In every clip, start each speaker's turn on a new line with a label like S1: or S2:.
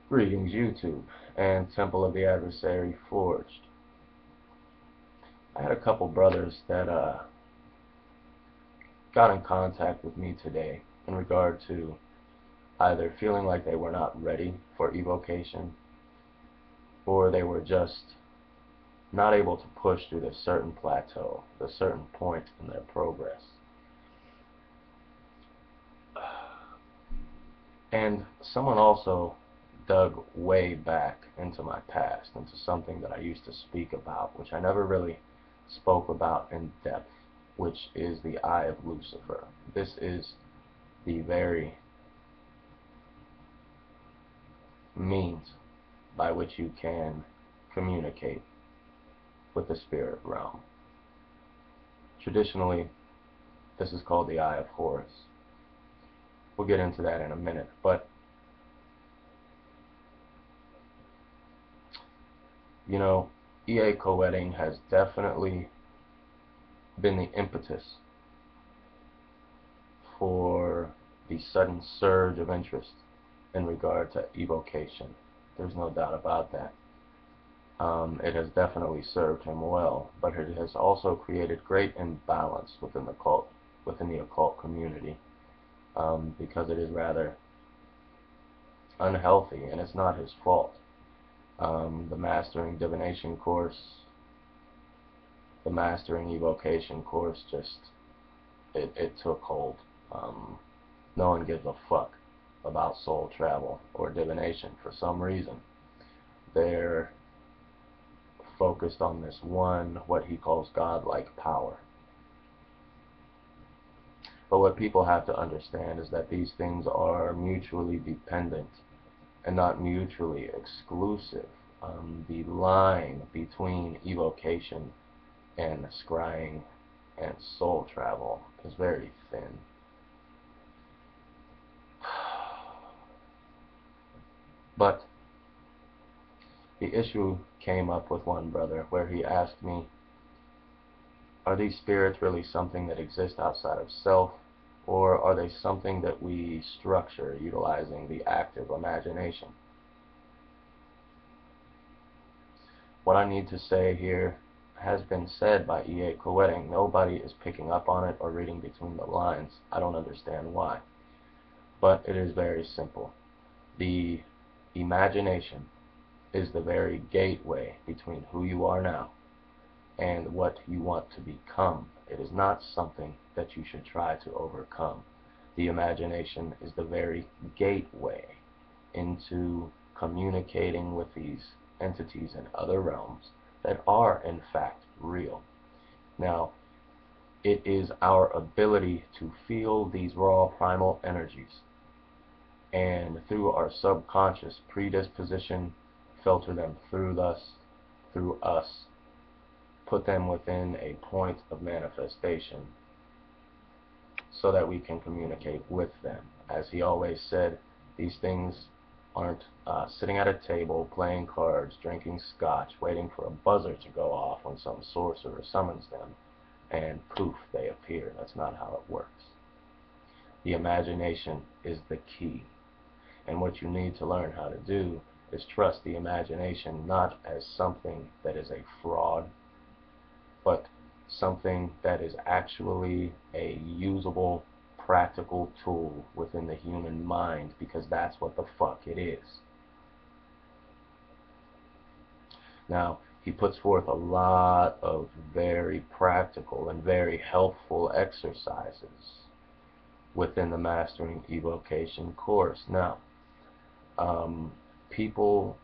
S1: Greetings, YouTube and Temple of the Adversary Forged. I had a couple brothers that got in contact with me today in regard to either feeling like they were not ready for evocation or they were just not able to push through this certain plateau, this certain point in their progress. And someone also dug way back into my past, into something that I used to speak about, which I never really spoke about in depth, which is the Eye of Lucifer. This is the very means by which you can communicate with the spirit realm. Traditionally, this is called the Eye of Horus. We'll get into that in a minute, but you know, EA co-editing has definitely been the impetus for the sudden surge of interest in regard to evocation. There's no doubt about that. It has definitely served him well, but it has also created great imbalance within the occult community, because it is rather unhealthy, and it's not his fault. The Mastering Divination course, the Mastering Evocation course, it took hold. No one gives a fuck about soul travel or divination for some reason. They're focused on this one, what he calls godlike power. But what people have to understand is that these things are mutually dependent and not mutually exclusive. The line between evocation and scrying and soul travel is very thin. But the issue came up with one brother where he asked me, are these spirits really something that exists outside of self, or are they something that we structure utilizing the active imagination? What I need to say here has been said by EA co-editing. Nobody is picking up on it or reading between the lines. I don't understand why. But it is very simple. The imagination is the very gateway between who you are now and what you want to become. It is not something that you should try to overcome. The imagination is the very gateway into communicating with these entities in other realms that are in fact real. Now, it is our ability to feel these raw primal energies and through our subconscious predisposition filter them through us, put them within a point of manifestation so that we can communicate with them. As he always said, these things aren't sitting at a table, playing cards, drinking scotch, waiting for a buzzer to go off when some sorcerer summons them, and poof, they appear. That's not how it works. The imagination is the key. And what you need to learn how to do is trust the imagination not as something that is a fraud, but something that is actually a usable, practical tool within the human mind, because that's what the fuck it is. Now, he puts forth a lot of very practical and very helpful exercises within the Mastering Evocation course. Now, people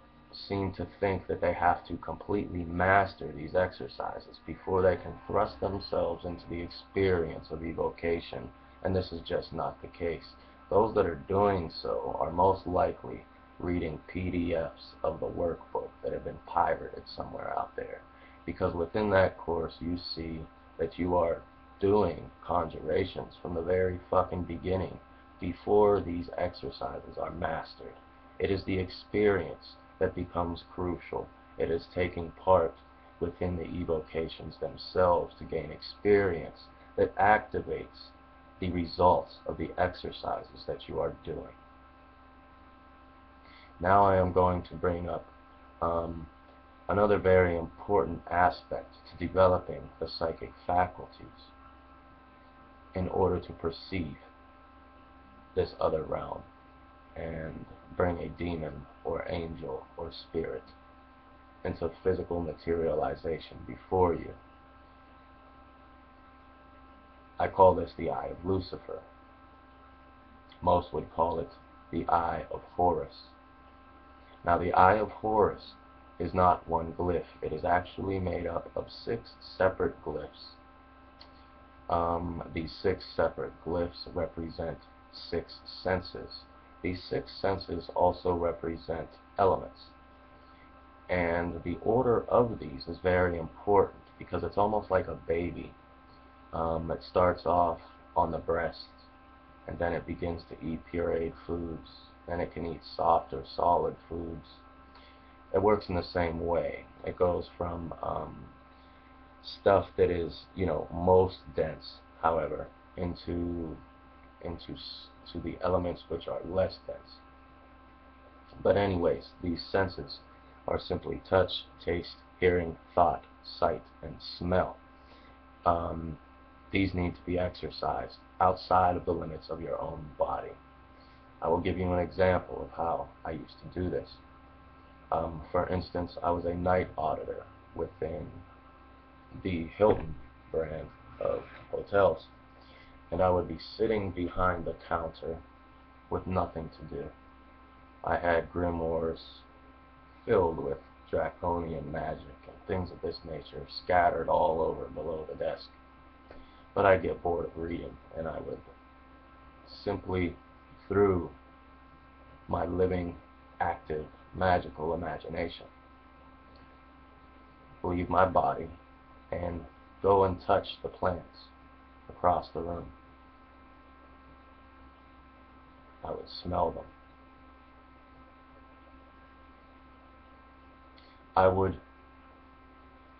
S1: seem to think that they have to completely master these exercises before they can thrust themselves into the experience of evocation, and this is just not the case. Those that are doing so are most likely reading PDFs of the workbook that have been pirated somewhere out there, because within that course you see that you are doing conjurations from the very fucking beginning before these exercises are mastered. It is the experience that becomes crucial. It is taking part within the evocations themselves to gain experience that activates the results of the exercises that you are doing. Now I am going to bring up another very important aspect to developing the psychic faculties in order to perceive this other realm and bring a demon or angel or spirit into physical materialization before you. I call this the Eye of Lucifer. Most would call it the Eye of Horus. Now, the Eye of Horus is not one glyph. It is actually made up of 6 separate glyphs. These 6 separate glyphs represent 6 senses. These 6 senses also represent elements. And the order of these is very important because it's almost like a baby. It starts off on the breast, and then it begins to eat pureed foods. Then it can eat soft or solid foods. It works in the same way. It goes from stuff that is, most dense, however, into the elements which are less dense. But anyways, these senses are simply touch, taste, hearing, thought, sight, and smell. These need to be exercised outside of the limits of your own body. I will give you an example of how I used to do this. For instance, I was a night auditor within the Hilton brand of hotels, and I would be sitting behind the counter with nothing to do. I had grimoires filled with draconian magic and things of this nature scattered all over below the desk. But I'd get bored of reading, and I would simply, through my living, active, magical imagination, leave my body and go and touch the plants across the room. I would smell them. I would,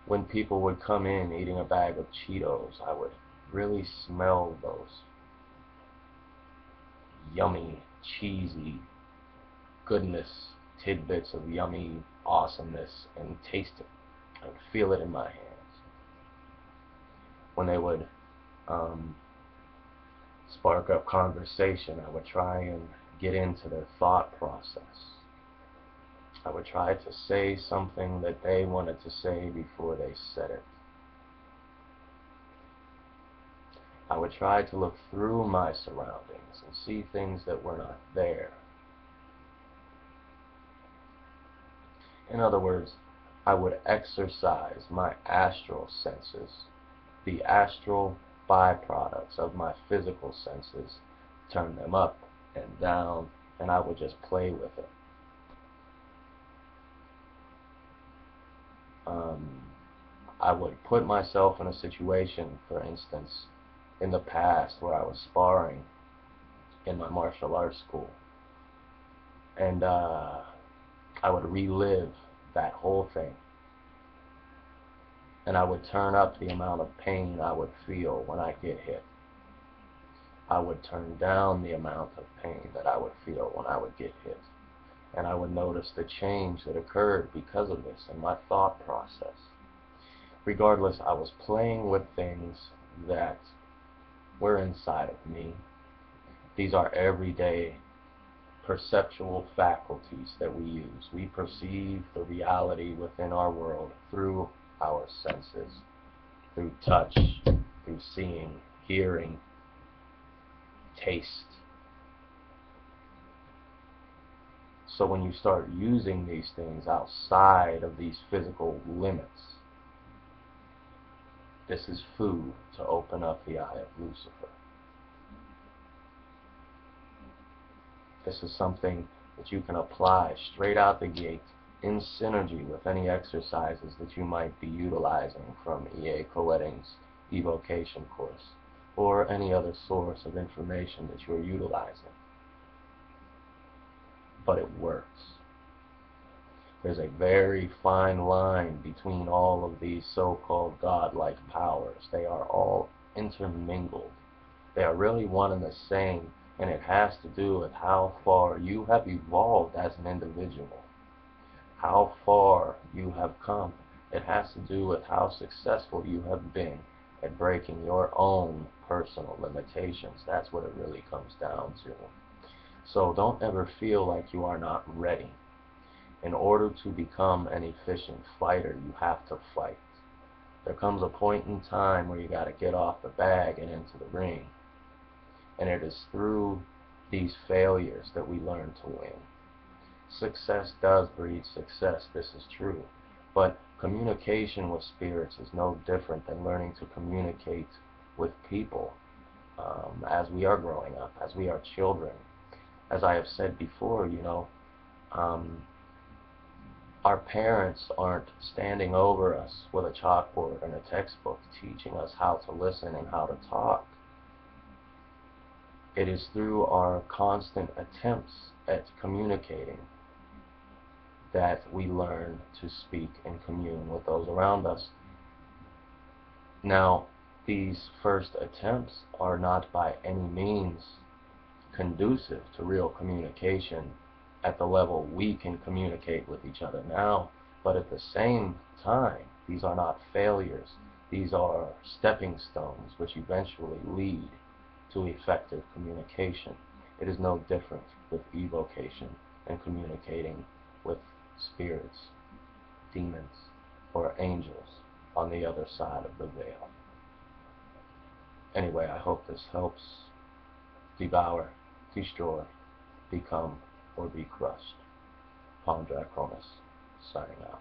S1: when people would come in eating a bag of Cheetos, I would really smell those yummy, cheesy goodness, tidbits of yummy awesomeness, and taste it. I would feel it in my hands. When they would spark up conversation, I would try and get into their thought process. I would try to say something that they wanted to say before they said it. I would try to look through my surroundings and see things that were not there. In other words, I would exercise my astral senses, the astral byproducts of my physical senses, turn them up and down, and I would just play with it. I would put myself in a situation, for instance, in the past where I was sparring in my martial arts school, and I would relive that whole thing, and I would turn up the amount of pain I would feel when I get hit. I would turn down the amount of pain that I would feel when I would get hit, and I would notice the change that occurred because of this in my thought process. Regardless, I was playing with things that were inside of me. These are everyday perceptual faculties that we use. We perceive the reality within our world through our senses, through touch, through seeing, hearing, taste. So when you start using these things outside of these physical limits, this is food to open up the Eye of Lucifer. This is something that you can apply straight out the gate in synergy with any exercises that you might be utilizing from E.A. Coetting's Evocation course, or any other source of information that you're utilizing. But it works. There's a very fine line between all of these so-called godlike powers. They are all intermingled. They are really one and the same, And it has to do with how far you have evolved as an individual, how far you have come. It has to do with how successful you have been at breaking your own personal limitations. That's what it really comes down to. So don't ever feel like you are not ready. In order to become an efficient fighter, you have to fight. There comes a point in time where you got to get off the bag and into the ring. And it is through these failures that we learn to win. Success does breed success, this is true. But communication with spirits is no different than learning to communicate with people as we are growing up, as we are children. As I have said before, um, our parents aren't standing over us with a chalkboard and a textbook teaching us how to listen and how to talk. It is through our constant attempts at communicating that we learn to speak and commune with those around us. Now, these first attempts are not by any means conducive to real communication at the level we can communicate with each other now, but at the same time, these are not failures. These are stepping stones which eventually lead to effective communication. It is no different with evocation and communicating with spirits, demons, or angels on the other side of the veil. Anyway, I hope this helps devour, destroy, become, or be crushed. Palm Drac Cronus, signing out.